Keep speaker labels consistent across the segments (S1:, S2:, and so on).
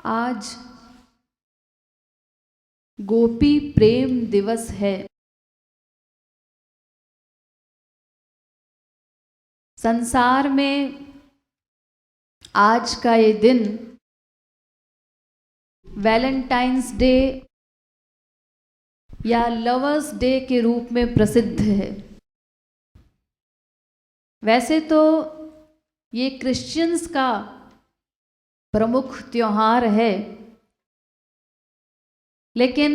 S1: आज गोपी प्रेम दिवस है। संसार में आज का ये दिन वैलेंटाइंस डे या लवर्स डे के रूप में प्रसिद्ध है। वैसे तो ये क्रिश्चियंस का प्रमुख त्योहार है, लेकिन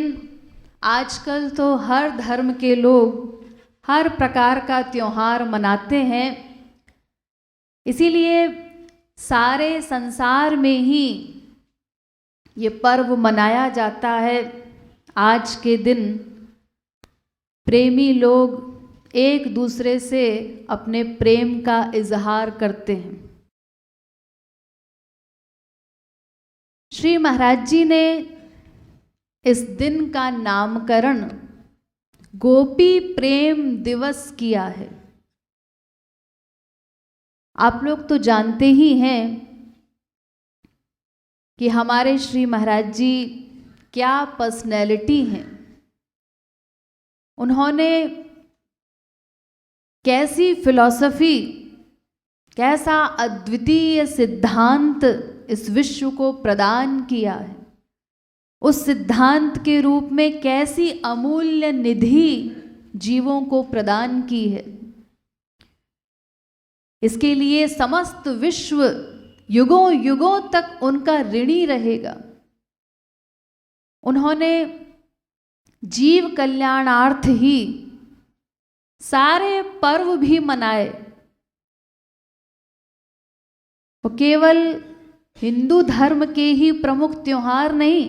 S1: आजकल तो हर धर्म के लोग हर प्रकार का त्योहार मनाते हैं। इसीलिए सारे संसार में ही ये पर्व मनाया जाता है। आज के दिन प्रेमी लोग एक दूसरे से अपने प्रेम का इजहार करते हैं। श्री महाराज जी ने इस दिन का नामकरण गोपी प्रेम दिवस किया है। आप लोग तो जानते ही हैं कि हमारे श्री महाराज जी क्या पर्सनैलिटी हैं। उन्होंने कैसी फिलॉसफी, कैसा अद्वितीय सिद्धांत इस विश्व को प्रदान किया है। उस सिद्धांत के रूप में कैसी अमूल्य निधि जीवों को प्रदान की है। इसके लिए समस्त विश्व युगों युगों तक उनका ऋणी रहेगा। उन्होंने जीव कल्याणार्थ ही सारे पर्व भी मनाए। वो केवल हिंदू धर्म के ही प्रमुख त्योहार नहीं,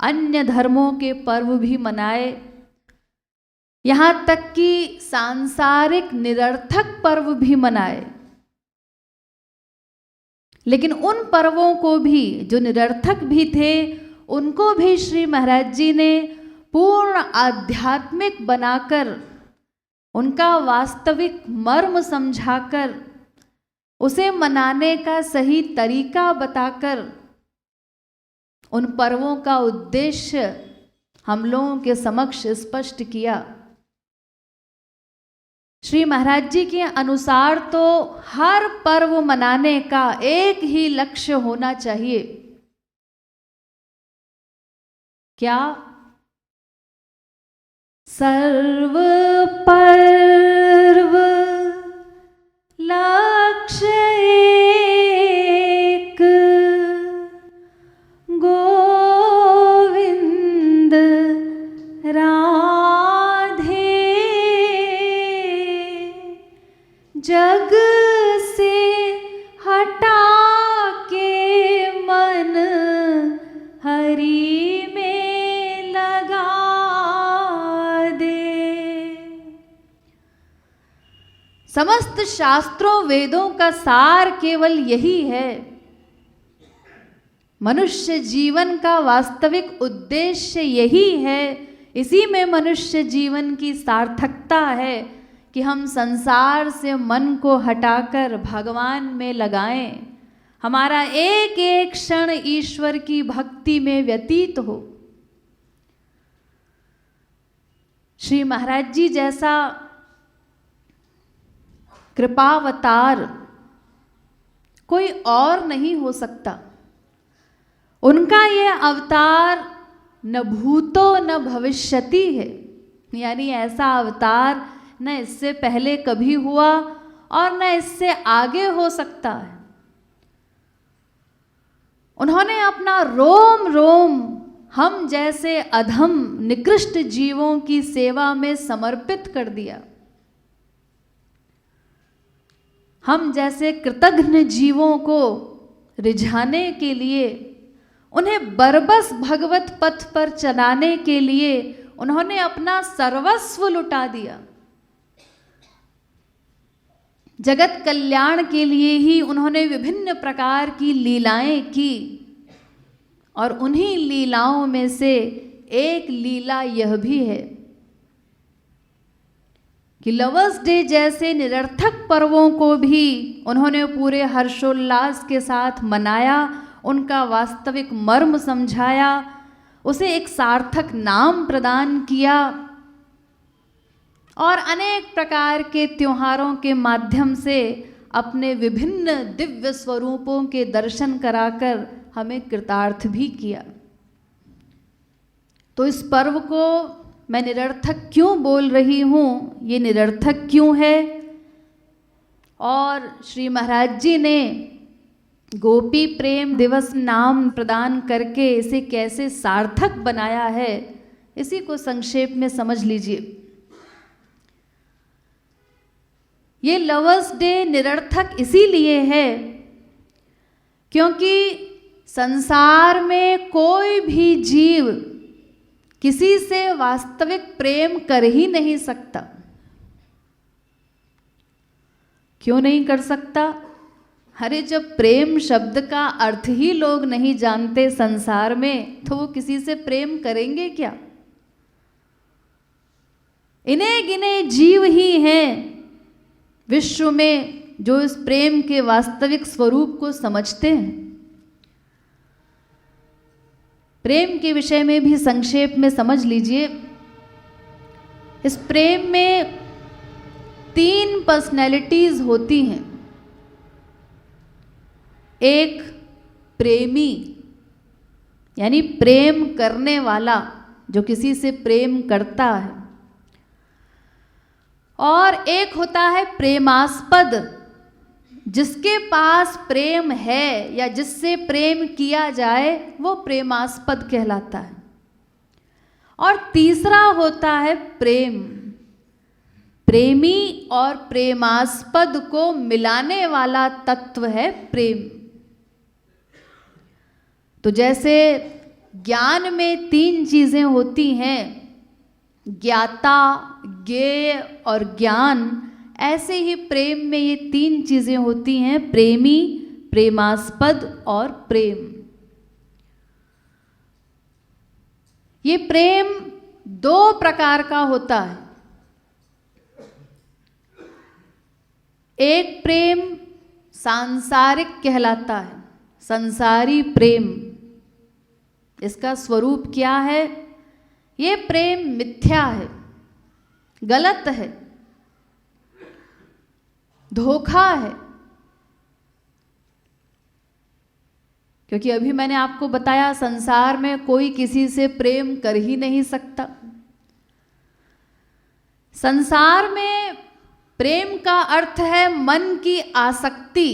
S1: अन्य धर्मों के पर्व भी मनाए। यहाँ तक कि सांसारिक निरर्थक पर्व भी मनाए। लेकिन उन पर्वों को भी, जो निरर्थक भी थे, उनको भी श्री महाराज जी ने पूर्ण आध्यात्मिक बनाकर, उनका वास्तविक मर्म समझाकर, उसे मनाने का सही तरीका बताकर, उन पर्वों का उद्देश्य हम लोगों के समक्ष स्पष्ट किया। श्री महाराज जी के अनुसार तो हर पर्व मनाने का एक ही लक्ष्य होना चाहिए। क्या? सर्व पर्व लक्ष्य एक, गोविंद राधे, जग से हटा के मन हरि में लगा दे। समस्त शास्त्रों वेदों का सार केवल यही है। मनुष्य जीवन का वास्तविक उद्देश्य यही है। इसी में मनुष्य जीवन की सार्थकता है कि हम संसार से मन को हटाकर भगवान में लगाएं। हमारा एक एक क्षण ईश्वर की भक्ति में व्यतीत हो। श्री महाराज जी जैसा कृपावतार कोई और नहीं हो सकता। उनका ये अवतार न भूतो न भविष्यति है, यानी ऐसा अवतार न इससे पहले कभी हुआ और न इससे आगे हो सकता है। उन्होंने अपना रोम रोम हम जैसे अधम निकृष्ट जीवों की सेवा में समर्पित कर दिया। हम जैसे कृतघ्न जीवों को रिझाने के लिए, उन्हें बरबस भगवत पथ पर चलाने के लिए उन्होंने अपना सर्वस्व लुटा दिया। जगत कल्याण के लिए ही उन्होंने विभिन्न प्रकार की लीलाएं की, और उन्हीं लीलाओं में से एक लीला यह भी है कि लवर्स डे जैसे निरर्थक पर्वों को भी उन्होंने पूरे हर्षोल्लास के साथ मनाया, उनका वास्तविक मर्म समझाया, उसे एक सार्थक नाम प्रदान किया और अनेक प्रकार के त्योहारों के माध्यम से अपने विभिन्न दिव्य स्वरूपों के दर्शन कराकर हमें कृतार्थ भी किया। तो इस पर्व को मैं निरर्थक क्यों बोल रही हूँ, ये निरर्थक क्यों है, और श्री महाराज जी ने गोपी प्रेम दिवस नाम प्रदान करके इसे कैसे सार्थक बनाया है, इसी को संक्षेप में समझ लीजिए। ये लवर्स डे निरर्थक इसीलिए है क्योंकि संसार में कोई भी जीव किसी से वास्तविक प्रेम कर ही नहीं सकता। क्यों नहीं कर सकता? अरे जब प्रेम शब्द का अर्थ ही लोग नहीं जानते संसार में, तो वो किसी से प्रेम करेंगे क्या? इन्हें गिने जीव ही हैं विश्व में जो इस प्रेम के वास्तविक स्वरूप को समझते हैं। प्रेम के विषय में भी संक्षेप में समझ लीजिए। इस प्रेम में 3 पर्सनैलिटीज होती हैं। एक प्रेमी यानी प्रेम करने वाला, जो किसी से प्रेम करता है, और एक होता है प्रेमास्पद, जिसके पास प्रेम है या जिससे प्रेम किया जाए वो प्रेमास्पद कहलाता है। और तीसरा होता है प्रेम। प्रेमी और प्रेमास्पद को मिलाने वाला तत्व है प्रेम। तो जैसे ज्ञान में 3 चीजें होती हैं, ज्ञाता, ज्ञेय और ज्ञान, ऐसे ही प्रेम में ये 3 चीजें होती हैं, प्रेमी, प्रेमास्पद और प्रेम। ये प्रेम 2 प्रकार का होता है। एक प्रेम सांसारिक कहलाता है, संसारी प्रेम। इसका स्वरूप क्या है? ये प्रेम मिथ्या है, गलत है, धोखा है। क्योंकि अभी मैंने आपको बताया संसार में कोई किसी से प्रेम कर ही नहीं सकता। संसार में प्रेम का अर्थ है मन की आसक्ति,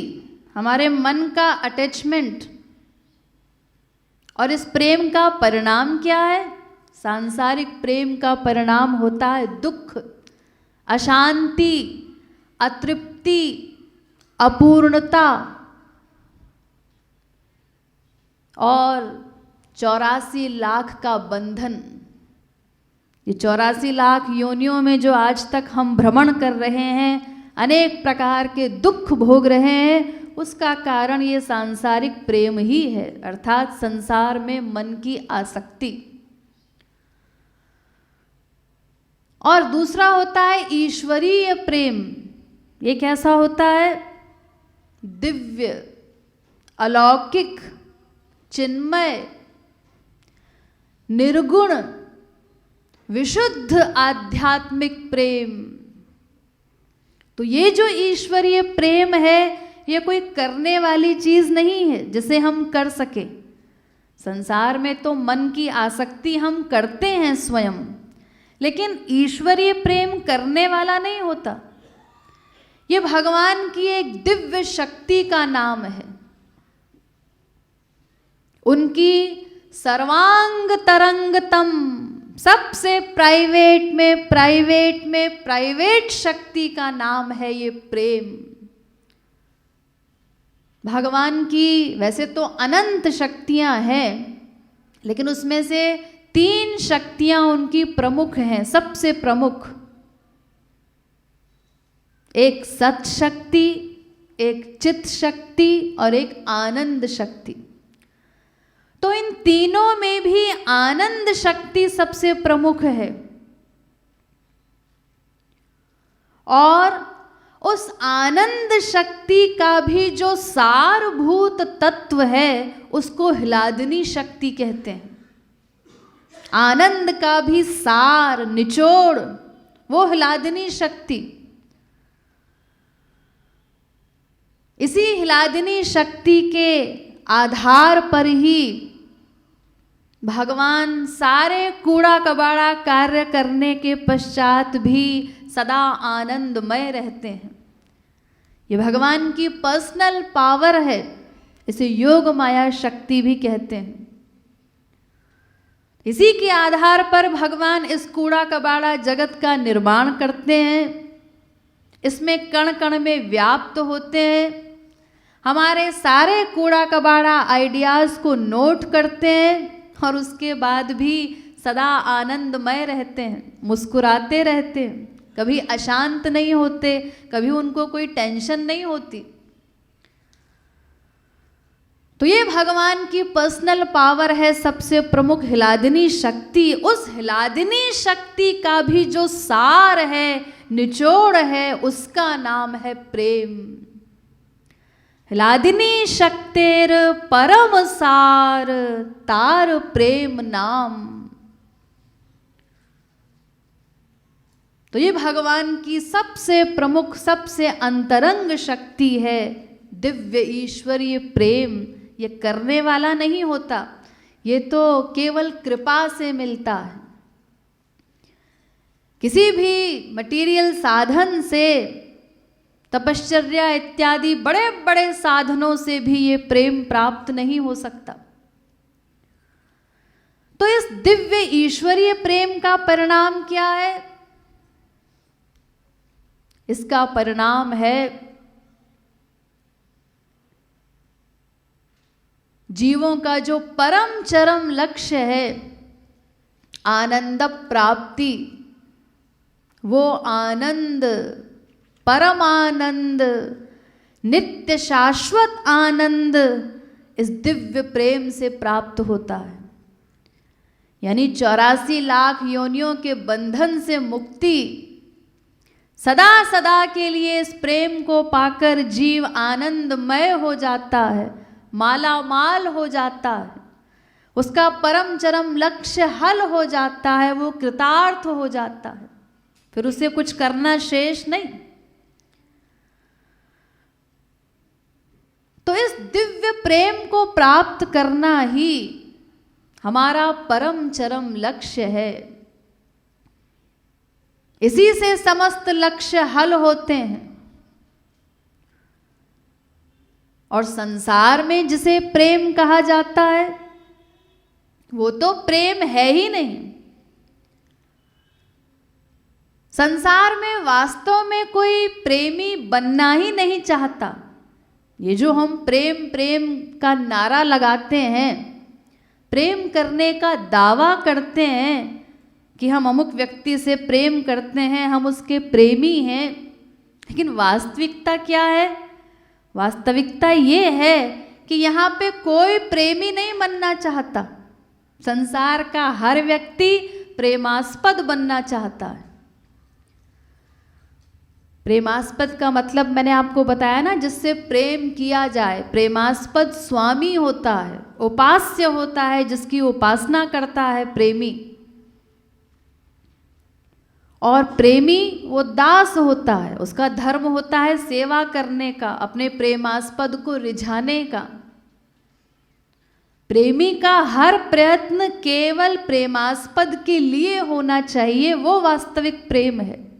S1: हमारे मन का अटैचमेंट। और इस प्रेम का परिणाम क्या है? सांसारिक प्रेम का परिणाम होता है दुख, अशांति, अतृप्ति, अपूर्णता और 84 लाख का बंधन। ये 84 लाख योनियों में जो आज तक हम भ्रमण कर रहे हैं, अनेक प्रकार के दुख भोग रहे हैं, उसका कारण ये सांसारिक प्रेम ही है, अर्थात संसार में मन की आसक्ति। और दूसरा होता है ईश्वरीय प्रेम। ये कैसा होता है? दिव्य, अलौकिक, चिन्मय, निर्गुण, विशुद्ध आध्यात्मिक प्रेम। तो ये जो ईश्वरीय प्रेम है, ये कोई करने वाली चीज नहीं है जिसे हम कर सके। संसार में तो मन की आसक्ति हम करते हैं स्वयं, लेकिन ईश्वरीय प्रेम करने वाला नहीं होता। ये भगवान की एक दिव्य शक्ति का नाम है, उनकी सर्वांग तरंगतम, सबसे प्राइवेट में प्राइवेट शक्ति का नाम है ये प्रेम। भगवान की वैसे तो अनंत शक्तियां हैं, लेकिन उसमें से 3 शक्तियां उनकी प्रमुख हैं, सबसे प्रमुख। एक सत शक्ति, एक चित शक्ति और एक आनंद शक्ति। तो इन तीनों में भी आनंद शक्ति सबसे प्रमुख है। और उस आनंद शक्ति का भी जो सारभूत तत्व है उसको ह्लादिनी शक्ति कहते हैं। आनंद का भी सार, निचोड़, वो ह्लादिनी शक्ति। इसी ह्लादिनी शक्ति के आधार पर ही भगवान सारे कूड़ा कबाड़ा कार्य करने के पश्चात भी सदा आनंदमय रहते हैं। ये भगवान की पर्सनल पावर है, इसे योग माया शक्ति भी कहते हैं। इसी के आधार पर भगवान इस कूड़ा कबाड़ा जगत का निर्माण करते हैं, इसमें कण कण में व्याप्त होते हैं, हमारे सारे कूड़ा कबाड़ा आइडियाज को नोट करते हैं और उसके बाद भी सदा आनंदमय रहते हैं, मुस्कुराते रहते हैं, कभी अशांत नहीं होते, कभी उनको कोई टेंशन नहीं होती। तो ये भगवान की पर्सनल पावर है, सबसे प्रमुख ह्लादिनी शक्ति। उस ह्लादिनी शक्ति का भी जो सार है, निचोड़ है, उसका नाम है प्रेम। ह्लादिनी शक्तेर परम सार तार प्रेम नाम। तो ये भगवान की सबसे प्रमुख, सबसे अंतरंग शक्ति है, दिव्य ईश्वरीय प्रेम। ये करने वाला नहीं होता, ये तो केवल कृपा से मिलता है। किसी भी मटेरियल साधन से, तपश्चर्या इत्यादि बड़े बड़े साधनों से भी ये प्रेम प्राप्त नहीं हो सकता। तो इस दिव्य ईश्वरीय प्रेम का परिणाम क्या है? इसका परिणाम है जीवों का जो परम चरम लक्ष्य है, आनंद प्राप्ति, वो आनंद, परमानंद, नित्य शाश्वत आनंद इस दिव्य प्रेम से प्राप्त होता है। यानी 84 लाख योनियों के बंधन से मुक्ति, सदा सदा के लिए इस प्रेम को पाकर जीव आनंदमय हो जाता है, माला माल हो जाता है, उसका परम चरम लक्ष्य हल हो जाता है, वो कृतार्थ हो जाता है, फिर उसे कुछ करना शेष नहीं। तो इस दिव्य प्रेम को प्राप्त करना ही हमारा परम चरम लक्ष्य है। इसी से समस्त लक्ष्य हल होते हैं। और संसार में जिसे प्रेम कहा जाता है, वो तो प्रेम है ही नहीं। संसार में वास्तव में कोई प्रेमी बनना ही नहीं चाहता। ये जो हम प्रेम प्रेम का नारा लगाते हैं, प्रेम करने का दावा करते हैं कि हम अमुक व्यक्ति से प्रेम करते हैं, हम उसके प्रेमी हैं, लेकिन वास्तविकता क्या है? वास्तविकता ये है कि यहाँ पे कोई प्रेमी नहीं बनना चाहता। संसार का हर व्यक्ति प्रेमास्पद बनना चाहता है। प्रेमास्पद का मतलब मैंने आपको बताया ना, जिससे प्रेम किया जाए। प्रेमास्पद स्वामी होता है, उपास्य होता है, जिसकी उपासना करता है प्रेमी। और प्रेमी वो दास होता है, उसका धर्म होता है सेवा करने का, अपने प्रेमास्पद को रिझाने का। प्रेमी का हर प्रयत्न केवल प्रेमास्पद के लिए होना चाहिए, वो वास्तविक प्रेम है।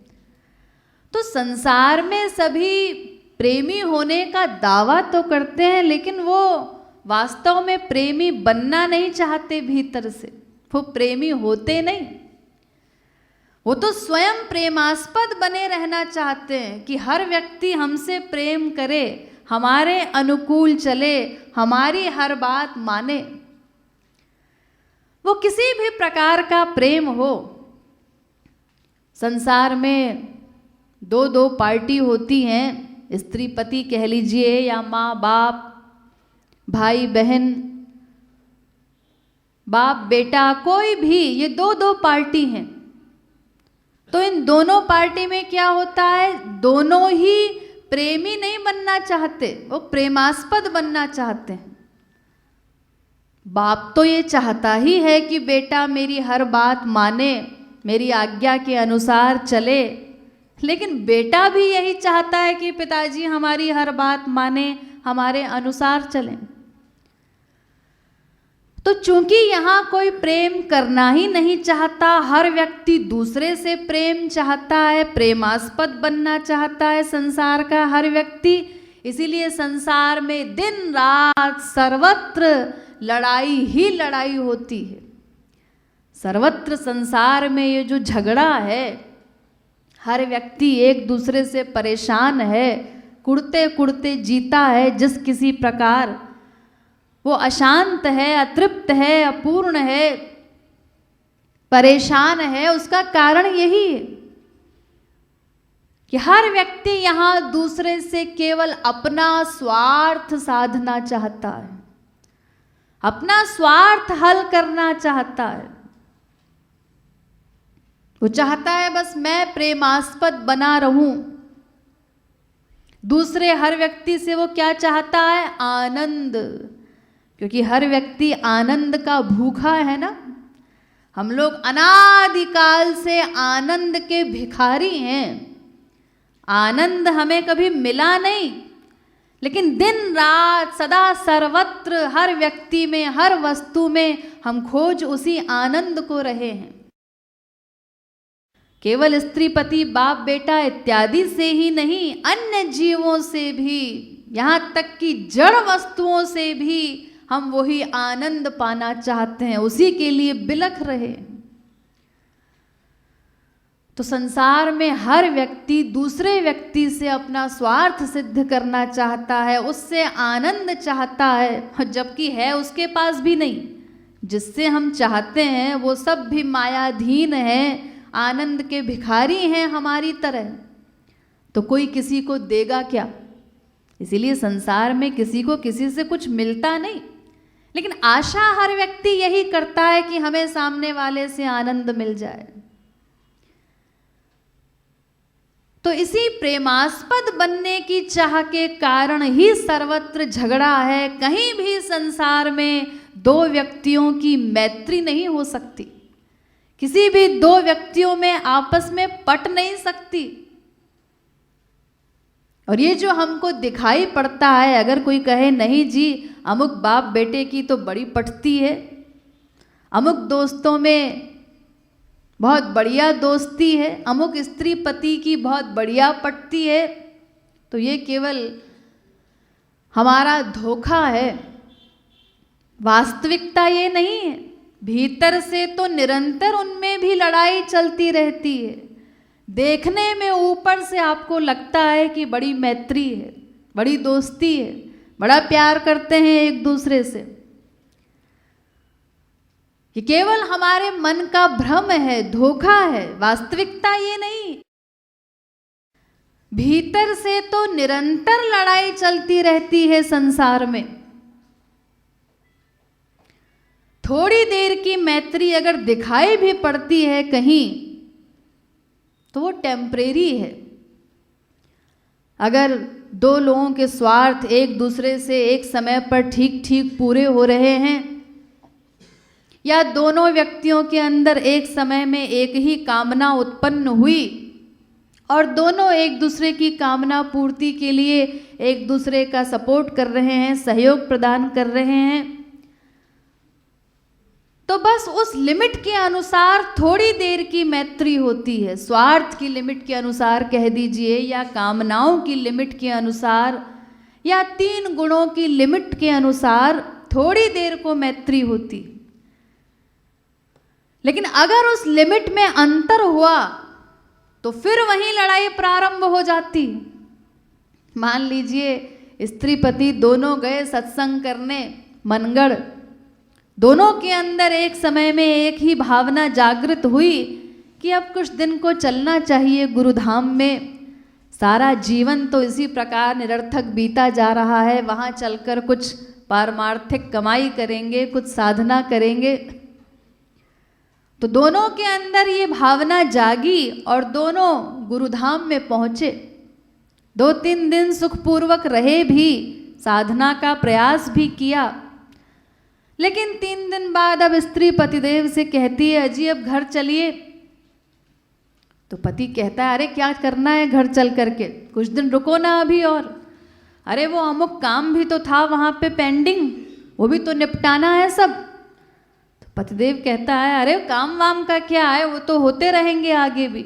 S1: तो संसार में सभी प्रेमी होने का दावा तो करते हैं, लेकिन वो वास्तव में प्रेमी बनना नहीं चाहते भीतर से, वो प्रेमी होते नहीं। वो तो स्वयं प्रेमास्पद बने रहना चाहते हैं कि हर व्यक्ति हमसे प्रेम करे, हमारे अनुकूल चले, हमारी हर बात माने। वो किसी भी प्रकार का प्रेम हो। संसार में दो दो पार्टी होती हैं, स्त्री पति कह लीजिए, या माँ बाप, भाई बहन, बाप बेटा, कोई भी, ये दो दो पार्टी हैं। तो इन दोनों पार्टी में क्या होता है, दोनों ही प्रेमी नहीं बनना चाहते, वो प्रेमास्पद बनना चाहते हैं। बाप तो ये चाहता ही है कि बेटा मेरी हर बात माने, मेरी आज्ञा के अनुसार चले, लेकिन बेटा भी यही चाहता है कि पिताजी हमारी हर बात माने, हमारे अनुसार चलें। तो चूंकि यहाँ कोई प्रेम करना ही नहीं चाहता, हर व्यक्ति दूसरे से प्रेम चाहता है, प्रेमास्पद बनना चाहता है संसार का हर व्यक्ति, इसीलिए संसार में दिन रात सर्वत्र लड़ाई ही लड़ाई होती है। सर्वत्र संसार में ये जो झगड़ा है, हर व्यक्ति एक दूसरे से परेशान है, कुड़ते कुड़ते जीता है जिस किसी प्रकार, वो अशांत है, अतृप्त है, अपूर्ण है, परेशान है। उसका कारण यही है कि हर व्यक्ति यहाँ दूसरे से केवल अपना स्वार्थ साधना चाहता है, अपना स्वार्थ हल करना चाहता है। वो चाहता है बस मैं प्रेमास्पद बना रहूं। दूसरे हर व्यक्ति से वो क्या चाहता है, आनंद, क्योंकि हर व्यक्ति आनंद का भूखा है ना। हम लोग अनादिकाल से आनंद के भिखारी हैं। आनंद हमें कभी मिला नहीं, लेकिन दिन रात सदा सर्वत्र हर व्यक्ति में, हर वस्तु में हम खोज उसी आनंद को रहे हैं। केवल स्त्री पति बाप बेटा इत्यादि से ही नहीं, अन्य जीवों से भी, यहाँ तक कि जड़ वस्तुओं से भी हम वही आनंद पाना चाहते हैं, उसी के लिए बिलख रहे। तो संसार में हर व्यक्ति दूसरे व्यक्ति से अपना स्वार्थ सिद्ध करना चाहता है, उससे आनंद चाहता है, जबकि है उसके पास भी नहीं। जिससे हम चाहते हैं वो सब भी मायाधीन है, आनंद के भिखारी हैं हमारी तरह। तो कोई किसी को देगा क्या? इसीलिए संसार में किसी को किसी से कुछ मिलता नहीं, लेकिन आशा हर व्यक्ति यही करता है कि हमें सामने वाले से आनंद मिल जाए। तो इसी प्रेमास्पद बनने की चाह के कारण ही सर्वत्र झगड़ा है। कहीं भी संसार में दो व्यक्तियों की मैत्री नहीं हो सकती, किसी भी दो व्यक्तियों में आपस में पट नहीं सकती। और ये जो हमको दिखाई पड़ता है, अगर कोई कहे नहीं जी अमुक बाप बेटे की तो बड़ी पटती है, अमुक दोस्तों में बहुत बढ़िया दोस्ती है, अमुक स्त्री पति की बहुत बढ़िया पटती है, तो ये केवल हमारा धोखा है। वास्तविकता ये नहीं है। भीतर से तो निरंतर उनमें भी लड़ाई चलती रहती है। देखने में ऊपर से आपको लगता है कि बड़ी मैत्री है, बड़ी दोस्ती है, बड़ा प्यार करते हैं एक दूसरे से। ये केवल हमारे मन का भ्रम है, धोखा है, वास्तविकता ये नहीं। भीतर से तो निरंतर लड़ाई चलती रहती है संसार में। थोड़ी देर की मैत्री अगर दिखाई भी पड़ती है कहीं, तो वो टेम्परेरी है। अगर दो लोगों के स्वार्थ एक दूसरे से एक समय पर ठीक ठीक पूरे हो रहे हैं, या दोनों व्यक्तियों के अंदर एक समय में एक ही कामना उत्पन्न हुई और दोनों एक दूसरे की कामना पूर्ति के लिए एक दूसरे का सपोर्ट कर रहे हैं, सहयोग प्रदान कर रहे हैं, तो बस उस लिमिट के अनुसार थोड़ी देर की मैत्री होती है। स्वार्थ की लिमिट के अनुसार कह दीजिए, या कामनाओं की लिमिट के अनुसार, या 3 गुणों की लिमिट के अनुसार थोड़ी देर को मैत्री होती। लेकिन अगर उस लिमिट में अंतर हुआ तो फिर वहीं लड़ाई प्रारंभ हो जाती। मान लीजिए स्त्री पति दोनों गए सत्संग करने मनगढ़, दोनों के अंदर एक समय में एक ही भावना जागृत हुई कि अब कुछ दिन को चलना चाहिए गुरुधाम में, सारा जीवन तो इसी प्रकार निरर्थक बीता जा रहा है, वहाँ चलकर कुछ पारमार्थिक कमाई करेंगे, कुछ साधना करेंगे। तो दोनों के अंदर ये भावना जागी और दोनों गुरुधाम में पहुंचे। 2-3 दिन सुखपूर्वक रहे भी, साधना का प्रयास भी किया, लेकिन 3 दिन बाद अब स्त्री पतिदेव से कहती है अजी अब घर चलिए। तो पति कहता है अरे क्या करना है घर चल करके, कुछ दिन रुको ना अभी और। अरे वो अमुक काम भी तो था वहाँ पे पेंडिंग, वो भी तो निपटाना है सब। तो पतिदेव कहता है अरे काम वाम का क्या है, वो तो होते रहेंगे आगे भी।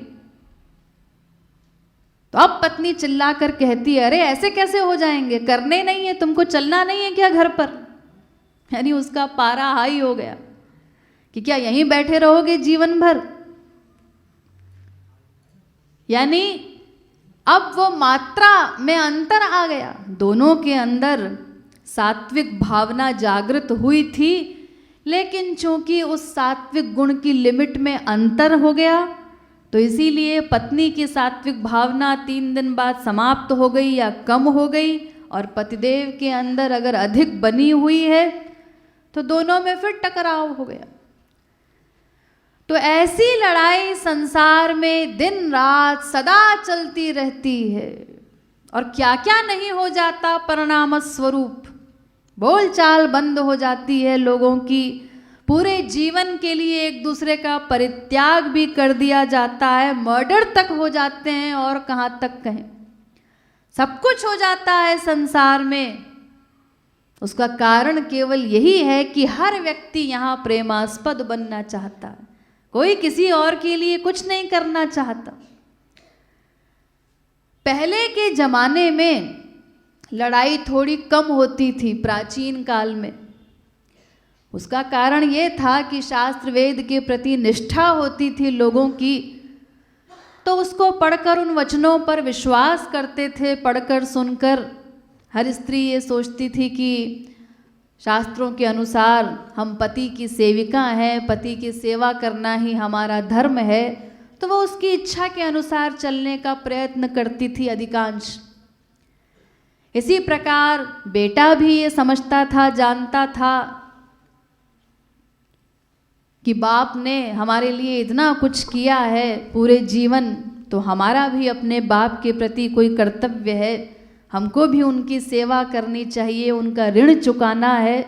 S1: तो अब पत्नी चिल्ला कर कहती है अरे ऐसे कैसे हो जाएंगे, करने नहीं है तुमको, चलना नहीं है क्या घर पर। यानी उसका पारा हाई हो गया कि क्या यहीं बैठे रहोगे जीवन भर। यानी अब वो मात्रा में अंतर आ गया, दोनों के अंदर सात्विक भावना जागृत हुई थी, लेकिन चूंकि उस सात्विक गुण की लिमिट में अंतर हो गया, तो इसीलिए पत्नी की सात्विक भावना 3 दिन बाद समाप्त हो गई या कम हो गई, और पतिदेव के अंदर अगर अधिक बनी हुई है तो दोनों में फिर टकराव हो गया। तो ऐसी लड़ाई संसार में दिन रात सदा चलती रहती है, और क्या क्या नहीं हो जाता परिणाम स्वरूप। बोलचाल बंद हो जाती है लोगों की, पूरे जीवन के लिए एक दूसरे का परित्याग भी कर दिया जाता है, मर्डर तक हो जाते हैं और कहाँ तक कहें, सब कुछ हो जाता है संसार में। उसका कारण केवल यही है कि हर व्यक्ति यहाँ प्रेमास्पद बनना चाहता है, कोई किसी और के लिए कुछ नहीं करना चाहता। पहले के जमाने में लड़ाई थोड़ी कम होती थी प्राचीन काल में। उसका कारण ये था कि शास्त्र वेद के प्रति निष्ठा होती थी लोगों की, तो उसको पढ़कर उन वचनों पर विश्वास करते थे। पढ़कर सुनकर हर स्त्री ये सोचती थी कि शास्त्रों के अनुसार हम पति की सेविका हैं, पति की सेवा करना ही हमारा धर्म है, तो वो उसकी इच्छा के अनुसार चलने का प्रयत्न करती थी अधिकांश। इसी प्रकार बेटा भी ये समझता था, जानता था कि बाप ने हमारे लिए इतना कुछ किया है पूरे जीवन, तो हमारा भी अपने बाप के प्रति कोई कर्तव्य है, हमको भी उनकी सेवा करनी चाहिए, उनका ऋण चुकाना है।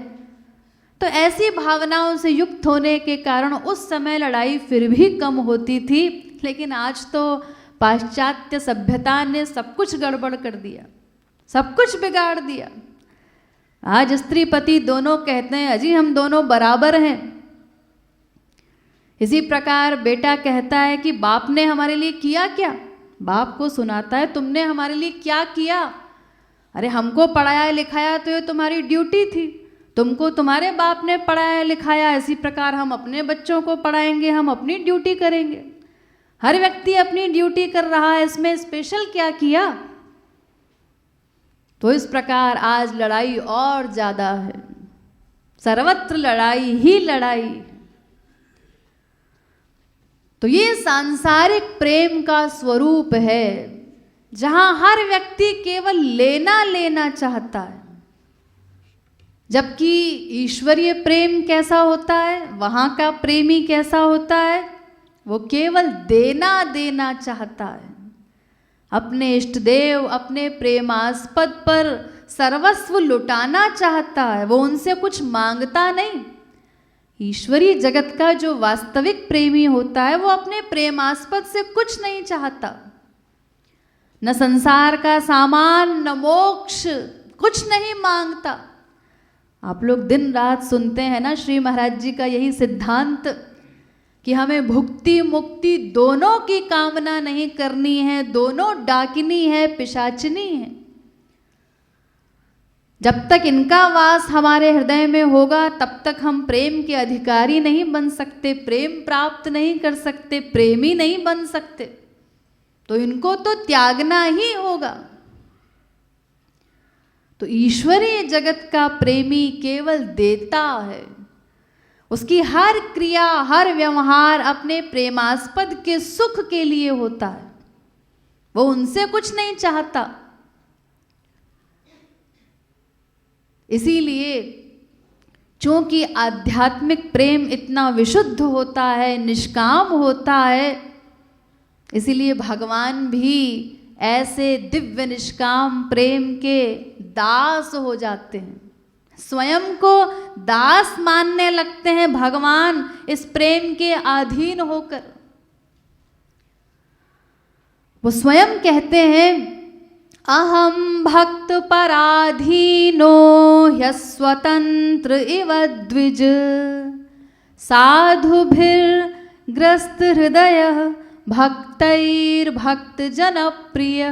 S1: तो ऐसी भावनाओं से युक्त होने के कारण उस समय लड़ाई फिर भी कम होती थी, लेकिन आज तो पाश्चात्य सभ्यता ने सब कुछ गड़बड़ कर दिया, सब कुछ बिगाड़ दिया। आज स्त्री पति दोनों कहते हैं अजी हम दोनों बराबर हैं। इसी प्रकार बेटा कहता है कि बाप ने हमारे लिए किया क्या, बाप को सुनाता है तुमने हमारे लिए क्या किया। अरे हमको पढ़ाया लिखाया तो ये तुम्हारी ड्यूटी थी, तुमको तुम्हारे बाप ने पढ़ाया लिखाया, इसी प्रकार हम अपने बच्चों को पढ़ाएंगे, हम अपनी ड्यूटी करेंगे। हर व्यक्ति अपनी ड्यूटी कर रहा है, इसमें स्पेशल क्या किया। तो इस प्रकार आज लड़ाई और ज़्यादा है, सर्वत्र लड़ाई ही लड़ाई। तो ये सांसारिक प्रेम का स्वरूप है, जहां हर व्यक्ति केवल लेना लेना चाहता है, जबकि ईश्वरीय प्रेम कैसा होता है, वहां का प्रेमी कैसा होता है, वो केवल देना देना चाहता है। अपने इष्ट देव, अपने प्रेमास्पद पर सर्वस्व लुटाना चाहता है, वो उनसे कुछ मांगता नहीं। ईश्वरीय जगत का जो वास्तविक प्रेमी होता है वो अपने प्रेमास्पद से कुछ नहीं चाहता, न संसार का सामान न मोक्ष, कुछ नहीं मांगता। आप लोग दिन रात सुनते हैं ना श्री महाराज जी का यही सिद्धांत कि हमें भुक्ति मुक्ति दोनों की कामना नहीं करनी है, दोनों डाकिनी है, पिशाचिनी है। जब तक इनका वास हमारे हृदय में होगा तब तक हम प्रेम के अधिकारी नहीं बन सकते, प्रेम प्राप्त नहीं कर सकते, प्रेमी नहीं बन सकते। तो इनको तो त्यागना ही होगा। तो ईश्वरीय जगत का प्रेमी केवल देता है, उसकी हर क्रिया हर व्यवहार अपने प्रेमास्पद के सुख के लिए होता है, वो उनसे कुछ नहीं चाहता। इसीलिए चूंकि आध्यात्मिक प्रेम इतना विशुद्ध होता है, निष्काम होता है, इसीलिए भगवान भी ऐसे दिव्य निष्काम प्रेम के दास हो जाते हैं, स्वयं को दास मानने लगते हैं भगवान इस प्रेम के अधीन होकर। वो स्वयं कहते हैं, अहम भक्त पराधीनो ह्यस्वतंत्र इव द्विज साधुभिर्ग्रस्त हृदय भक्तैर्भक्त जनप्रिय।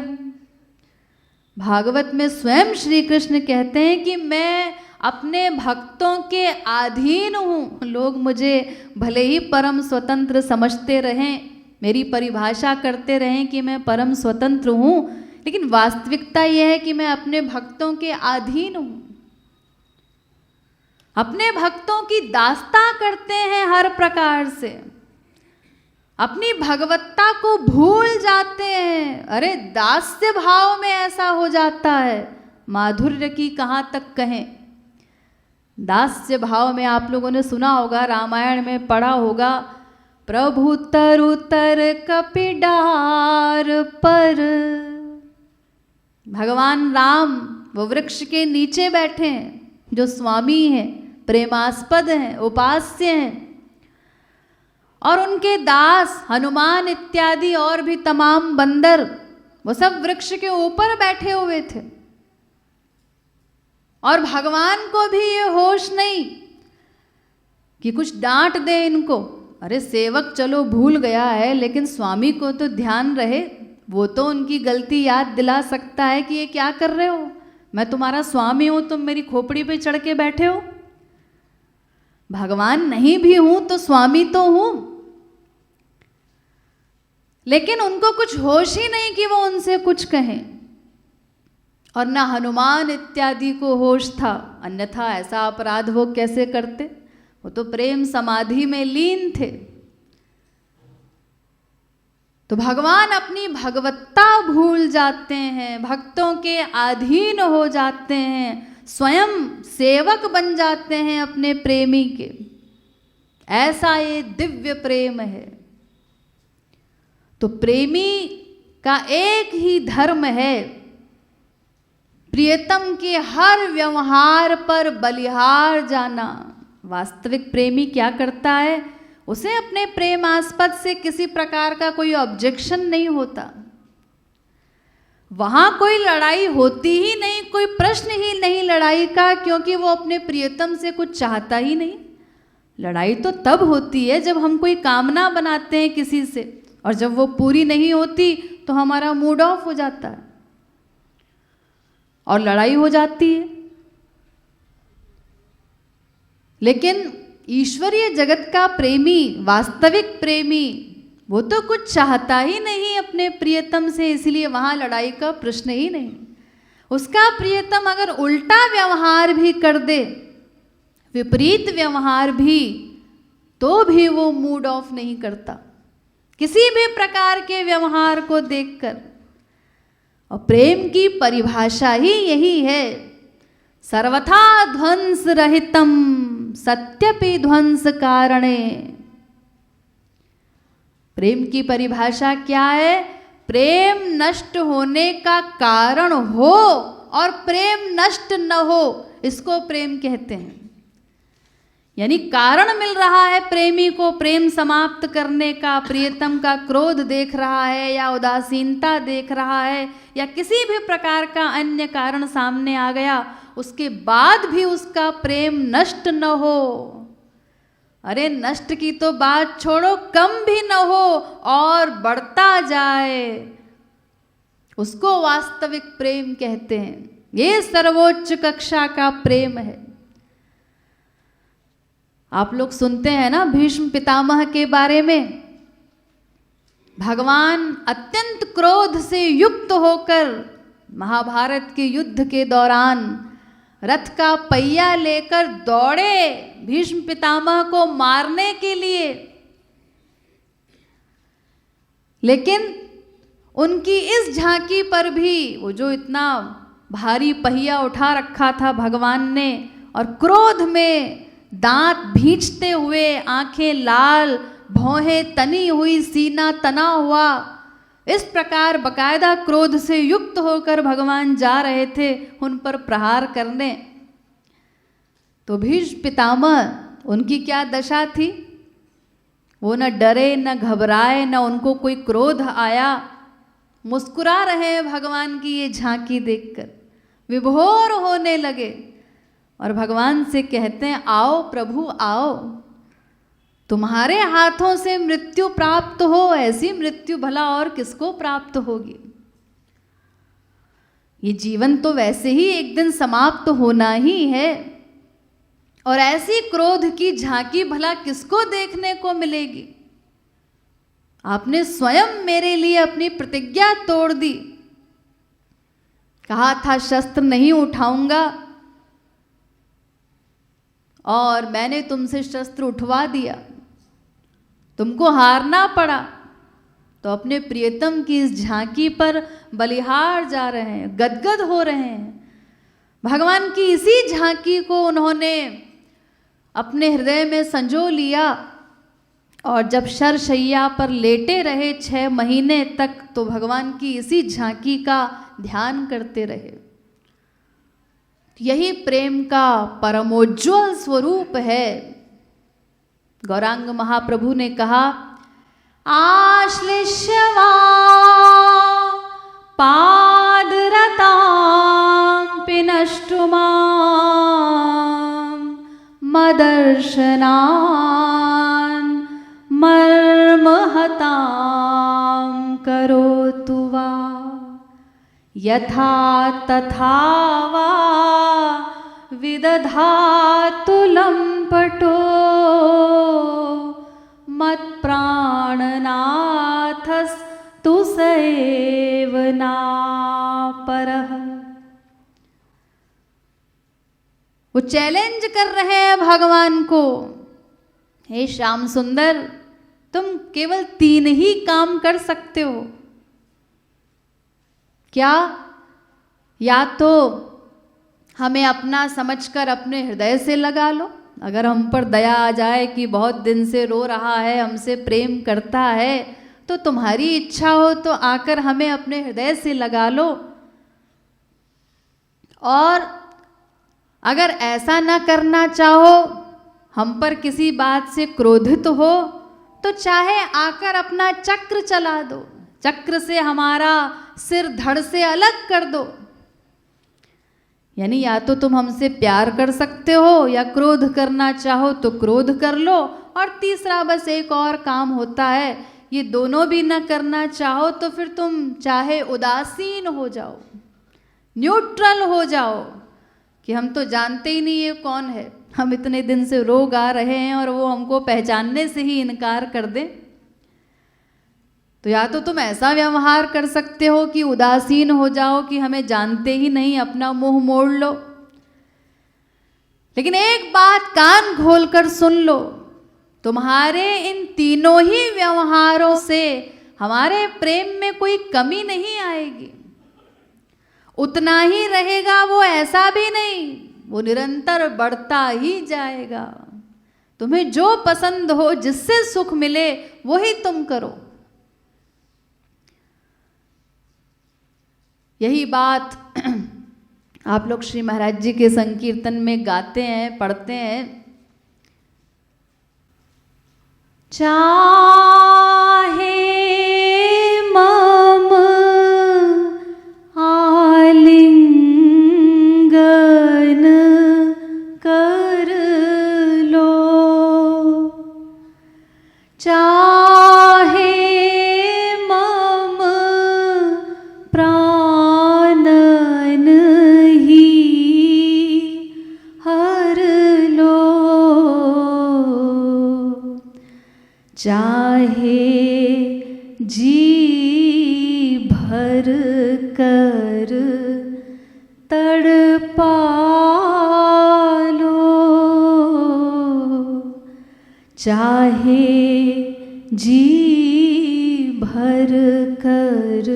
S1: भागवत में स्वयं श्री कृष्ण कहते हैं कि मैं अपने भक्तों के अधीन हूँ। लोग मुझे भले ही परम स्वतंत्र समझते रहें, मेरी परिभाषा करते रहें कि मैं परम स्वतंत्र हूँ, लेकिन वास्तविकता यह है कि मैं अपने भक्तों के अधीन हूँ। अपने भक्तों की दास्ता करते हैं हर प्रकार से, अपनी भगवत्ता को भूल जाते हैं। अरे दास्य भाव में ऐसा हो जाता है, माधुर्य की कहाँ तक कहें। दास्य भाव में आप लोगों ने सुना होगा, रामायण में पढ़ा होगा, प्रभु तरु तर कपिडार पर। भगवान राम वो वृक्ष के नीचे बैठे हैं, जो स्वामी हैं, प्रेमास्पद हैं, उपास्य हैं, और उनके दास हनुमान इत्यादि और भी तमाम बंदर वो सब वृक्ष के ऊपर बैठे हुए थे। और भगवान को भी ये होश नहीं कि कुछ डांट दे इनको। अरे सेवक चलो भूल गया है, लेकिन स्वामी को तो ध्यान रहे, वो तो उनकी गलती याद दिला सकता है कि ये क्या कर रहे हो, मैं तुम्हारा स्वामी हूं, तुम मेरी खोपड़ी पे चढ़ के बैठे हो। भगवान नहीं भी हूं तो स्वामी तो हूं। लेकिन उनको कुछ होश ही नहीं कि वो उनसे कुछ कहें, और न हनुमान इत्यादि को होश था, अन्यथा ऐसा अपराध वो कैसे करते। वो तो प्रेम समाधि में लीन थे। तो भगवान अपनी भगवत्ता भूल जाते हैं, भक्तों के अधीन हो जाते हैं, स्वयं सेवक बन जाते हैं अपने प्रेमी के। ऐसा ये दिव्य प्रेम है। तो प्रेमी का एक ही धर्म है, प्रियतम के हर व्यवहार पर बलिहार जाना। वास्तविक प्रेमी क्या करता है, उसे अपने प्रेमास्पद से किसी प्रकार का कोई ऑब्जेक्शन नहीं होता, वहां कोई लड़ाई होती ही नहीं, कोई प्रश्न ही नहीं लड़ाई का, क्योंकि वो अपने प्रियतम से कुछ चाहता ही नहीं। लड़ाई तो तब होती है जब हम कोई कामना बनाते हैं किसी से, और जब वो पूरी नहीं होती तो हमारा मूड ऑफ हो जाता है और लड़ाई हो जाती है। लेकिन ईश्वरीय जगत का प्रेमी, वास्तविक प्रेमी, वो तो कुछ चाहता ही नहीं अपने प्रियतम से, इसलिए वहां लड़ाई का प्रश्न ही नहीं। उसका प्रियतम अगर उल्टा व्यवहार भी कर दे, विपरीत व्यवहार भी, तो भी वो मूड ऑफ नहीं करता किसी भी प्रकार के व्यवहार को देखकर। और प्रेम की परिभाषा ही यही है, सर्वथा ध्वंस रहितम सत्यपि ध्वंस कारणे। प्रेम की परिभाषा क्या है, प्रेम नष्ट होने का कारण हो और प्रेम नष्ट न हो, इसको प्रेम कहते हैं। यानी कारण मिल रहा है प्रेमी को प्रेम समाप्त करने का, प्रियतम का क्रोध देख रहा है या उदासीनता देख रहा है या किसी भी प्रकार का अन्य कारण सामने आ गया, उसके बाद भी उसका प्रेम नष्ट न हो। अरे नष्ट की तो बात छोड़ो, कम भी न हो और बढ़ता जाए, उसको वास्तविक प्रेम कहते हैं। ये सर्वोच्च कक्षा का प्रेम है। आप लोग सुनते हैं ना भीष्म पितामह के बारे में, भगवान अत्यंत क्रोध से युक्त होकर महाभारत के युद्ध के दौरान रथ का पहिया लेकर दौड़े भीष्म पितामह को मारने के लिए, लेकिन उनकी इस झांकी पर भी, वो जो इतना भारी पहिया उठा रखा था भगवान ने, और क्रोध में दांत भींचते हुए, आंखें लाल, भौहें तनी हुई, सीना तना हुआ, इस प्रकार बकायदा क्रोध से युक्त होकर भगवान जा रहे थे उन पर प्रहार करने। तो भीष्म पितामह उनकी क्या दशा थी? वो न डरे न घबराए, न उनको कोई क्रोध आया, मुस्कुरा रहे हैं भगवान की ये झांकी देखकर, विभोर होने लगे और भगवान से कहते हैं, आओ प्रभु आओ, तुम्हारे हाथों से मृत्यु प्राप्त हो, ऐसी मृत्यु भला और किसको प्राप्त होगी? ये जीवन तो वैसे ही एक दिन समाप्त होना ही है, और ऐसी क्रोध की झांकी भला किसको देखने को मिलेगी? आपने स्वयं मेरे लिए अपनी प्रतिज्ञा तोड़ दी, कहा था शस्त्र नहीं उठाऊंगा, और मैंने तुमसे शस्त्र उठवा दिया, तुमको हारना पड़ा। तो अपने प्रियतम की इस झांकी पर बलिहार जा रहे हैं, गदगद हो रहे हैं। भगवान की इसी झांकी को उन्होंने अपने हृदय में संजो लिया, और जब शरशैया पर लेटे रहे 6 महीने तक, तो भगवान की इसी झांकी का ध्यान करते रहे। यही प्रेम का परमोज्वल स्वरूप है। गौरांग महाप्रभु ने कहा, आश्लिष्यवा पादरतां पिनष्टुमां मदर्शनान् मर्महतां करोतु वा यथा तथा वा विदधातु लम्पटो मत्प्राणनाथस्तु सैव नापरः। वो चैलेंज कर रहे हैं भगवान को, हे श्याम सुंदर, तुम केवल 3 ही काम कर सकते हो। क्या? या तो हमें अपना समझकर अपने हृदय से लगा लो, अगर हम पर दया आ जाए कि बहुत दिन से रो रहा है, हमसे प्रेम करता है, तो तुम्हारी इच्छा हो तो आकर हमें अपने हृदय से लगा लो। और अगर ऐसा ना करना चाहो, हम पर किसी बात से क्रोधित हो, तो चाहे आकर अपना चक्र चला दो, चक्र से हमारा सिर धड़ से अलग कर दो। यानी या तो तुम हमसे प्यार कर सकते हो, या क्रोध करना चाहो तो क्रोध कर लो, और तीसरा बस एक और काम होता है, ये दोनों भी ना करना चाहो तो फिर तुम चाहे उदासीन हो जाओ, न्यूट्रल हो जाओ, कि हम तो जानते ही नहीं ये कौन है, हम इतने दिन से रोग आ रहे हैं और वो हमको पहचानने से ही इनकार कर दें। तो या तो तुम ऐसा व्यवहार कर सकते हो कि उदासीन हो जाओ, कि हमें जानते ही नहीं, अपना मुंह मोड़ लो। लेकिन एक बात कान खोलकर सुन लो, तुम्हारे इन तीनों ही व्यवहारों से हमारे प्रेम में कोई कमी नहीं आएगी, उतना ही रहेगा वो, ऐसा भी नहीं, वो निरंतर बढ़ता ही जाएगा। तुम्हें जो पसंद हो, जिससे सुख मिले, वही तुम करो। यही बात आप लोग श्री महाराज जी के संकीर्तन में गाते हैं, पढ़ते हैं। चाहे मम आलिंगन कर लो, चाहे मम प्राणन ही हर लो, चाहे जी भर कर तड़पा लो, चाहे जी भर कर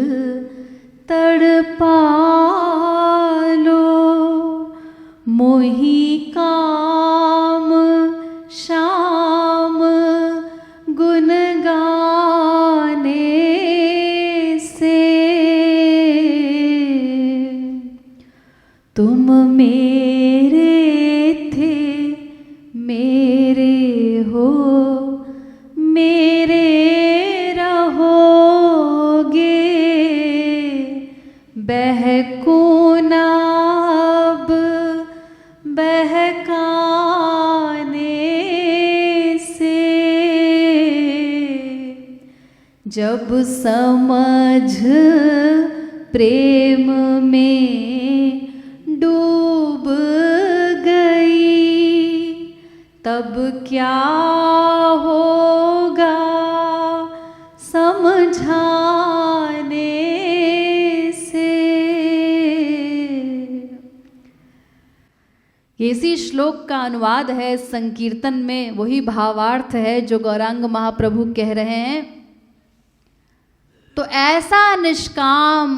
S1: तड़पा लो, मोहि काम तुम मेरे थे, मेरे हो, मेरे रहोगे, बहको ना अब बहकाने से, जब समझ प्रेम में डूब गई, तब क्या होगा समझाने से। इसी श्लोक का अनुवाद है संकीर्तन में, वही भावार्थ है जो गौरांग महाप्रभु कह रहे हैं। तो ऐसा निष्काम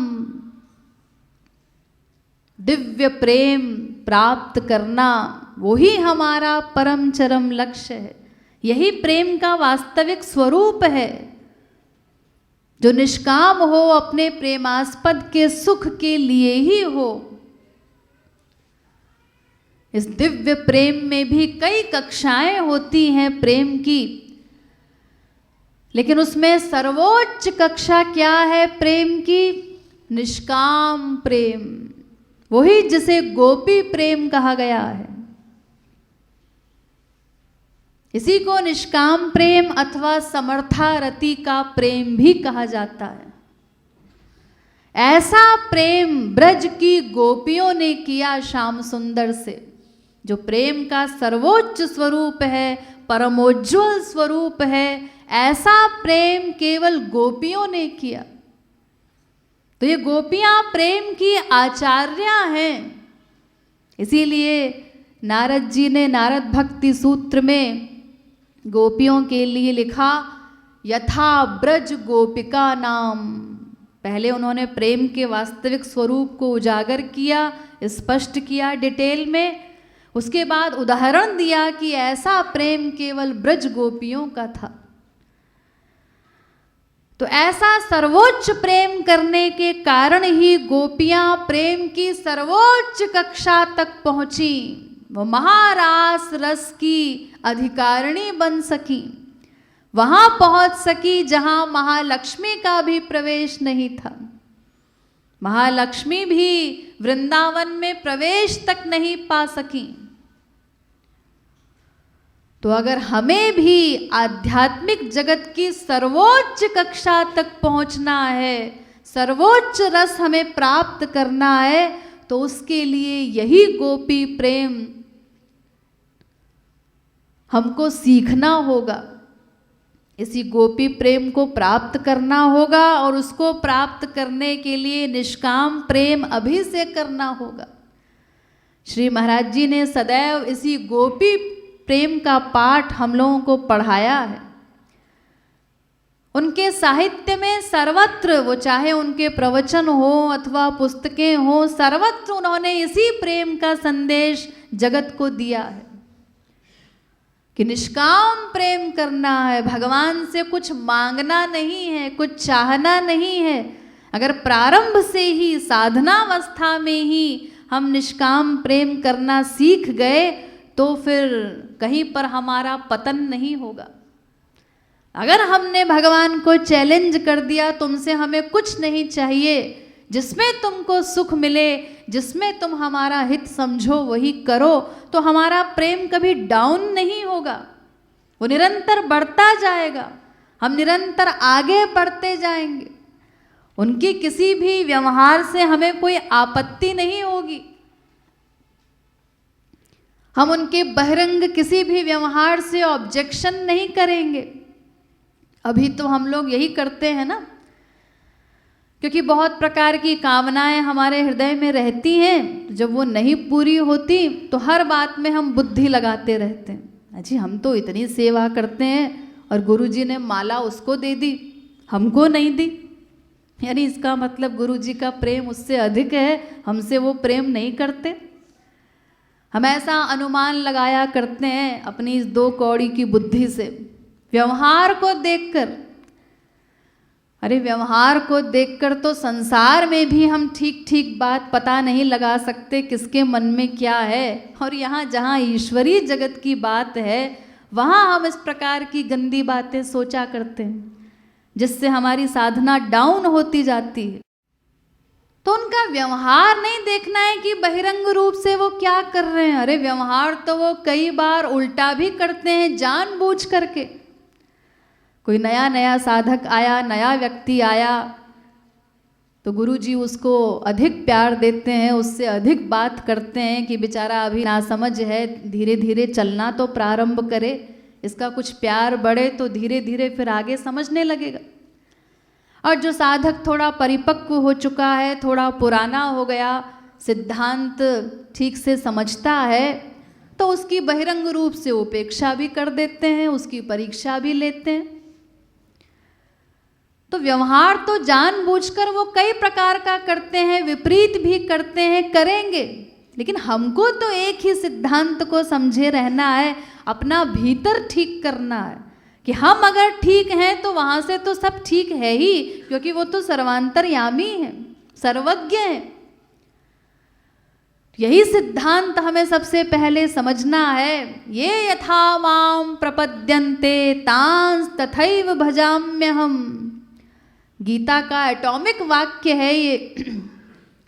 S1: दिव्य प्रेम प्राप्त करना, वही हमारा परम चरम लक्ष्य है। यही प्रेम का वास्तविक स्वरूप है, जो निष्काम हो, अपने प्रेमास्पद के सुख के लिए ही हो। इस दिव्य प्रेम में भी कई कक्षाएं होती हैं प्रेम की, लेकिन उसमें सर्वोच्च कक्षा क्या है प्रेम की? निष्काम प्रेम, वही जिसे गोपी प्रेम कहा गया है। इसी को निष्काम प्रेम अथवा समर्थारति का प्रेम भी कहा जाता है। ऐसा प्रेम ब्रज की गोपियों ने किया श्याम सुंदर से, जो प्रेम का सर्वोच्च स्वरूप है, परमोज्वल स्वरूप है। ऐसा प्रेम केवल गोपियों ने किया। तो ये गोपियां प्रेम की आचार्या हैं। इसीलिए नारद जी ने नारद भक्ति सूत्र में गोपियों के लिए लिखा, यथा ब्रज गोपिका नाम। पहले उन्होंने प्रेम के वास्तविक स्वरूप को उजागर किया, स्पष्ट किया डिटेल में। उसके बाद उदाहरण दिया कि ऐसा प्रेम केवल ब्रज गोपियों का था। तो ऐसा सर्वोच्च प्रेम करने के कारण ही गोपियां प्रेम की सर्वोच्च कक्षा तक पहुंची। वो महारास रस की अधिकारिणी बन सकी, वहां पहुंच सकी जहां महालक्ष्मी का भी प्रवेश नहीं था। महालक्ष्मी भी वृंदावन में प्रवेश तक नहीं पा सकी। तो अगर हमें भी आध्यात्मिक जगत की सर्वोच्च कक्षा तक पहुंचना है, सर्वोच्च रस हमें प्राप्त करना है, तो उसके लिए यही गोपी प्रेम हमको सीखना होगा। इसी गोपी प्रेम को प्राप्त करना होगा, और उसको प्राप्त करने के लिए निष्काम प्रेम अभी से करना होगा। श्री महाराज जी ने सदैव इसी गोपी प्रेम का पाठ हम लोगों को पढ़ाया है। उनके साहित्य में सर्वत्र, वो चाहे उनके प्रवचन हो अथवा पुस्तकें हो, सर्वत्र उन्होंने इसी प्रेम का संदेश जगत को दिया है कि निष्काम प्रेम करना है, भगवान से कुछ मांगना नहीं है, कुछ चाहना नहीं है। अगर प्रारंभ से ही साधनावस्था में ही हम निष्काम प्रेम करना सीख गए, तो फिर कहीं पर हमारा पतन नहीं होगा। अगर हमने भगवान को चैलेंज कर दिया, तुमसे हमें कुछ नहीं चाहिए, जिसमें तुमको सुख मिले, जिसमें तुम हमारा हित समझो वही करो, तो हमारा प्रेम कभी डाउन नहीं होगा, वो निरंतर बढ़ता जाएगा। हम निरंतर आगे बढ़ते जाएंगे। उनकी किसी भी व्यवहार से हमें कोई आपत्ति नहीं होगी। हम उनके बहिरंग किसी भी व्यवहार से ऑब्जेक्शन नहीं करेंगे। अभी तो हम लोग यही करते हैं ना, क्योंकि बहुत प्रकार की कामनाएं हमारे हृदय में रहती हैं। जब वो नहीं पूरी होती तो हर बात में हम बुद्धि लगाते रहते हैं। अजी हम तो इतनी सेवा करते हैं और गुरुजी ने माला उसको दे दी, हमको नहीं दी। यानी इसका मतलब गुरुजी का प्रेम उससे अधिक है, हमसे वो प्रेम नहीं करते। हम ऐसा अनुमान लगाया करते हैं अपनी इस 2 कौड़ी की बुद्धि से, व्यवहार को देखकर। अरे व्यवहार को देखकर तो संसार में भी हम ठीक ठीक बात पता नहीं लगा सकते किसके मन में क्या है, और यहाँ जहाँ ईश्वरीय जगत की बात है वहाँ हम इस प्रकार की गंदी बातें सोचा करते हैं, जिससे हमारी साधना डाउन होती जाती है। तो उनका व्यवहार नहीं देखना है कि बहिरंग रूप से वो क्या कर रहे हैं। अरे व्यवहार तो वो कई बार उल्टा भी करते हैं जानबूझ करके। कोई नया नया साधक आया, नया व्यक्ति आया, तो गुरुजी उसको अधिक प्यार देते हैं, उससे अधिक बात करते हैं कि बेचारा अभी नासमझ है, धीरे धीरे चलना तो प्रारंभ करे, इसका कुछ प्यार बढ़े तो धीरे धीरे फिर आगे समझने लगेगा। और जो साधक थोड़ा परिपक्व हो चुका है, थोड़ा पुराना हो गया, सिद्धांत ठीक से समझता है, तो उसकी बहिरंग रूप से उपेक्षा भी कर देते हैं, उसकी परीक्षा भी लेते हैं। तो व्यवहार तो जानबूझकर वो कई प्रकार का करते हैं, विपरीत भी करते हैं, करेंगे, लेकिन हमको तो एक ही सिद्धांत को समझे रहना है, अपना भीतर ठीक करना है कि हम अगर ठीक हैं तो वहाँ से तो सब ठीक है ही, क्योंकि वो तो सर्वांतर्यामी है, सर्वज्ञ है। यही सिद्धांत हमें सबसे पहले समझना है। ये यथा माम प्रपद्यन्ते तांस तथैव भजाम्यहम्। गीता का एटॉमिक वाक्य है ये।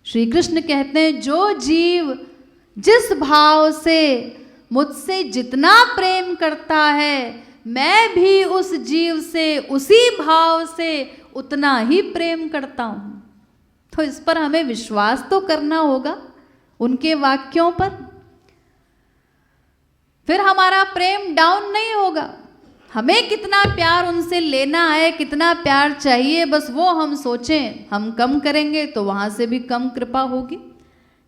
S1: श्री कृष्ण कहते हैं जो जीव जिस भाव से मुझसे जितना प्रेम करता है, मैं भी उस जीव से उसी भाव से उतना ही प्रेम करता हूँ। तो इस पर हमें विश्वास तो करना होगा, उनके वाक्यों पर, फिर हमारा प्रेम डाउन नहीं होगा। हमें कितना प्यार उनसे लेना है, कितना प्यार चाहिए, बस वो हम सोचें। हम कम करेंगे तो वहाँ से भी कम कृपा होगी।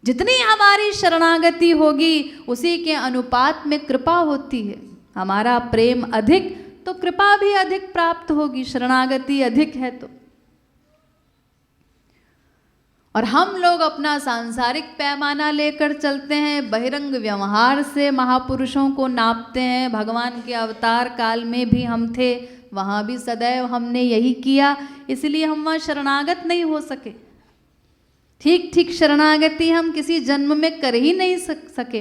S1: जितनी हमारी शरणागति होगी उसी के अनुपात में कृपा होती है। हमारा प्रेम अधिक तो कृपा भी अधिक प्राप्त होगी, शरणागति अधिक है तो। और हम लोग अपना सांसारिक पैमाना लेकर चलते हैं, बहिरंग व्यवहार से महापुरुषों को नापते हैं। भगवान के अवतार काल में भी हम थे, वहाँ भी सदैव हमने यही किया, इसलिए हम वहाँ शरणागत नहीं हो सके। ठीक ठीक शरणागति हम किसी जन्म में कर ही नहीं सके।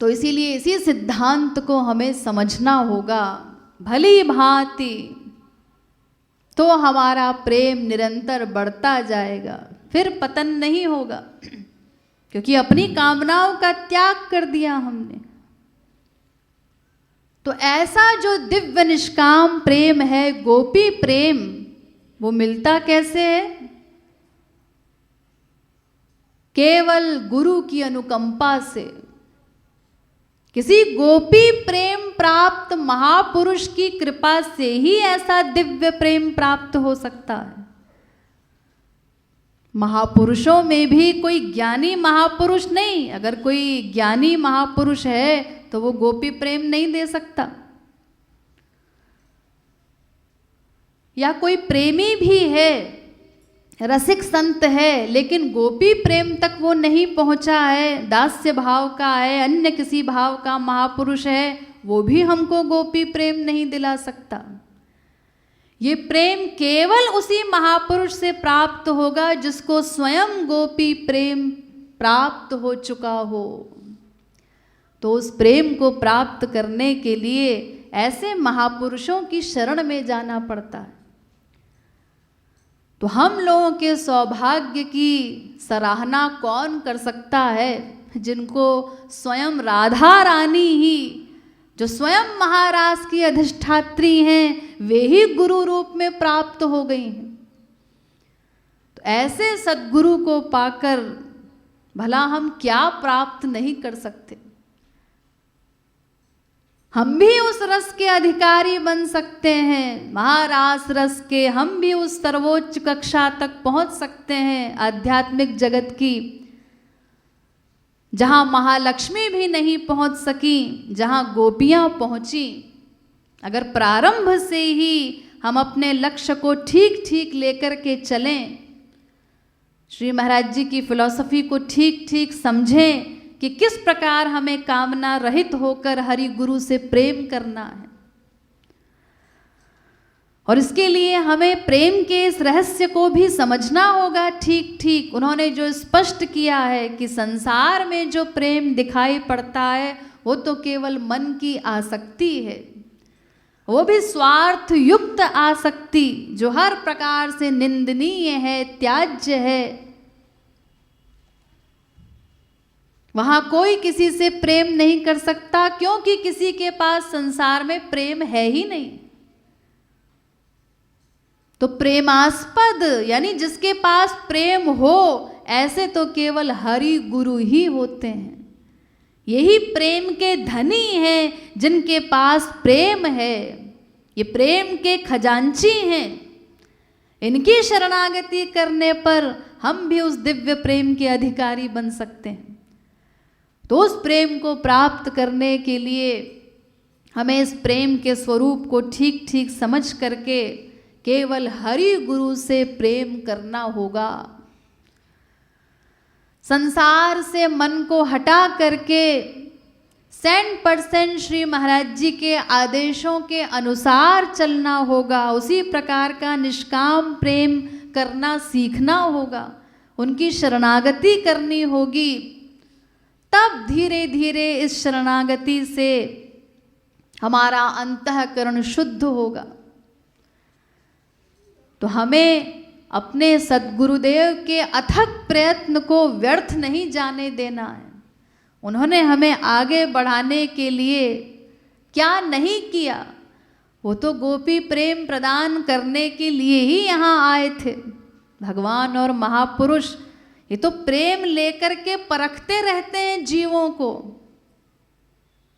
S1: तो इसीलिए इसी सिद्धांत को हमें समझना होगा भली भांति, तो हमारा प्रेम निरंतर बढ़ता जाएगा, फिर पतन नहीं होगा, क्योंकि अपनी कामनाओं का त्याग कर दिया हमने। तो ऐसा जो दिव्य निष्काम प्रेम है, गोपी प्रेम, वो मिलता कैसे है? केवल गुरु की अनुकंपा से। किसी गोपी प्रेम प्राप्त महापुरुष की कृपा से ही ऐसा दिव्य प्रेम प्राप्त हो सकता है। महापुरुषों में भी कोई ज्ञानी महापुरुष नहीं, अगर कोई ज्ञानी महापुरुष है तो वो गोपी प्रेम नहीं दे सकता। या कोई प्रेमी भी है, रसिक संत है, लेकिन गोपी प्रेम तक वो नहीं पहुंचा है, दास्य भाव का है, अन्य किसी भाव का महापुरुष है, वो भी हमको गोपी प्रेम नहीं दिला सकता। ये प्रेम केवल उसी महापुरुष से प्राप्त होगा जिसको स्वयं गोपी प्रेम प्राप्त हो चुका हो। तो उस प्रेम को प्राप्त करने के लिए ऐसे महापुरुषों की शरण में जाना पड़ता है। तो हम लोगों के सौभाग्य की सराहना कौन कर सकता है, जिनको स्वयं राधा रानी ही, जो स्वयं महाराज की अधिष्ठात्री हैं, वे ही गुरु रूप में प्राप्त हो गई हैं। तो ऐसे सद्गुरु को पाकर भला हम क्या प्राप्त नहीं कर सकते। हम भी उस रस के अधिकारी बन सकते हैं, महारास रस के। हम भी उस सर्वोच्च कक्षा तक पहुंच सकते हैं आध्यात्मिक जगत की, जहां महालक्ष्मी भी नहीं पहुंच सकी, जहां गोपियां पहुंची। अगर प्रारंभ से ही हम अपने लक्ष्य को ठीक ठीक लेकर के चलें, श्री महाराज जी की फिलॉसफी को ठीक ठीक समझें कि किस प्रकार हमें कामना रहित होकर हरि गुरु से प्रेम करना है, और इसके लिए हमें प्रेम के इस रहस्य को भी समझना होगा ठीक ठीक। उन्होंने जो स्पष्ट किया है कि संसार में जो प्रेम दिखाई पड़ता है वो तो केवल मन की आसक्ति है, वो भी स्वार्थ युक्त आसक्ति जो हर प्रकार से निंदनीय है, त्याज्य है। वहां कोई किसी से प्रेम नहीं कर सकता क्योंकि किसी के पास संसार में प्रेम है ही नहीं। तो प्रेमास्पद यानी जिसके पास प्रेम हो ऐसे तो केवल हरि गुरु ही होते हैं। यही प्रेम के धनी हैं जिनके पास प्रेम है, ये प्रेम के खजांची हैं। इनकी शरणागति करने पर हम भी उस दिव्य प्रेम के अधिकारी बन सकते हैं। तो उस प्रेम को प्राप्त करने के लिए हमें इस प्रेम के स्वरूप को ठीक ठीक समझ करके केवल हरि गुरु से प्रेम करना होगा। संसार से मन को हटा करके 100% श्री महाराज जी के आदेशों के अनुसार चलना होगा। उसी प्रकार का निष्काम प्रेम करना सीखना होगा, उनकी शरणागति करनी होगी। तब धीरे धीरे इस शरणागति से हमारा अंतःकरण शुद्ध होगा। तो हमें अपने सद्गुरुदेव के अथक प्रयत्न को व्यर्थ नहीं जाने देना है। उन्होंने हमें आगे बढ़ाने के लिए क्या नहीं किया, वो तो गोपी प्रेम प्रदान करने के लिए ही यहाँ आए थे। भगवान और महापुरुष ये तो प्रेम लेकर के परखते रहते हैं जीवों को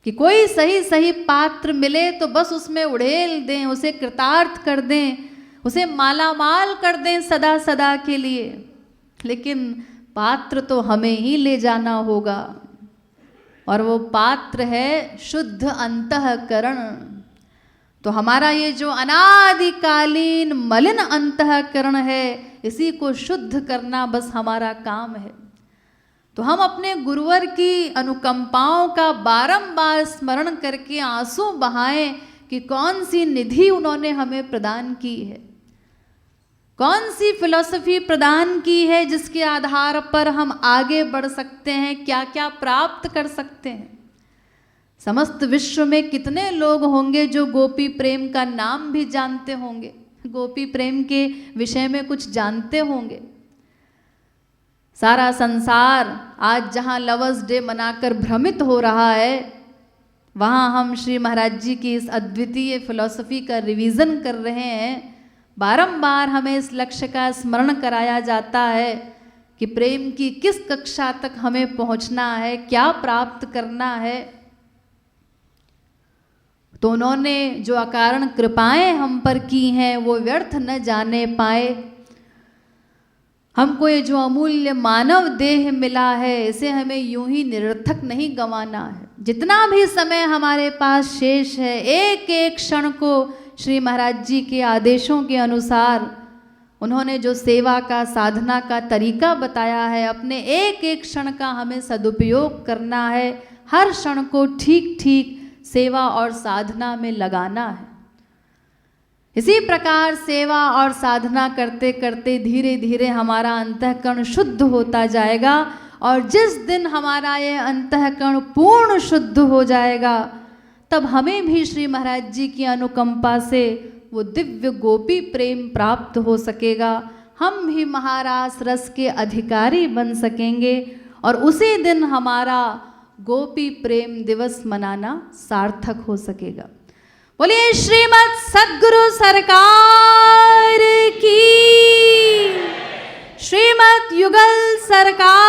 S1: कि कोई सही सही पात्र मिले तो बस उसमें उड़ेल दें, उसे कृतार्थ कर दें, उसे मालामाल कर दें सदा सदा के लिए। लेकिन पात्र तो हमें ही ले जाना होगा और वो पात्र है शुद्ध अंतःकरण। तो हमारा ये जो अनादिकालीन मलिन अंतःकरण है इसी को शुद्ध करना बस हमारा काम है। तो हम अपने गुरुवर की अनुकंपाओं का बारंबार स्मरण करके आंसू बहाएं कि कौन सी निधि उन्होंने हमें प्रदान की है, कौन सी फिलॉसफी प्रदान की है जिसके आधार पर हम आगे बढ़ सकते हैं, क्या क्या प्राप्त कर सकते हैं। समस्त विश्व में कितने लोग होंगे जो गोपी प्रेम का नाम भी जानते होंगे, गोपी प्रेम के विषय में कुछ जानते होंगे। सारा संसार आज जहाँ लवर्स डे मनाकर भ्रमित हो रहा है, वहाँ हम श्री महाराज जी की इस अद्वितीय फिलॉसफी का रिवीजन कर रहे हैं। बारंबार हमें इस लक्ष्य का स्मरण कराया जाता है कि प्रेम की किस कक्षा तक हमें पहुँचना है, क्या प्राप्त करना है। तो उन्होंने जो अकारण कृपाएं हम पर की हैं वो व्यर्थ न जाने पाए। हमको ये जो अमूल्य मानव देह मिला है इसे हमें यूं ही निरर्थक नहीं गंवाना है। जितना भी समय हमारे पास शेष है, एक एक क्षण को श्री महाराज जी के आदेशों के अनुसार उन्होंने जो सेवा का साधना का तरीका बताया है, अपने एक एक क्षण का हमें सदुपयोग करना है। हर क्षण को ठीक ठीक सेवा और साधना में लगाना है। इसी प्रकार सेवा और साधना करते करते धीरे धीरे हमारा अंतःकरण शुद्ध होता जाएगा और जिस दिन हमारा ये अंतःकरण पूर्ण शुद्ध हो जाएगा तब हमें भी श्री महाराज जी की अनुकंपा से वो दिव्य गोपी प्रेम प्राप्त हो सकेगा। हम भी महारास रस के अधिकारी बन सकेंगे और उसी दिन हमारा गोपी प्रेम दिवस मनाना सार्थक हो सकेगा। बोलिए श्रीमद् सद्गुरु सरकार की, श्रीमद् युगल सरकार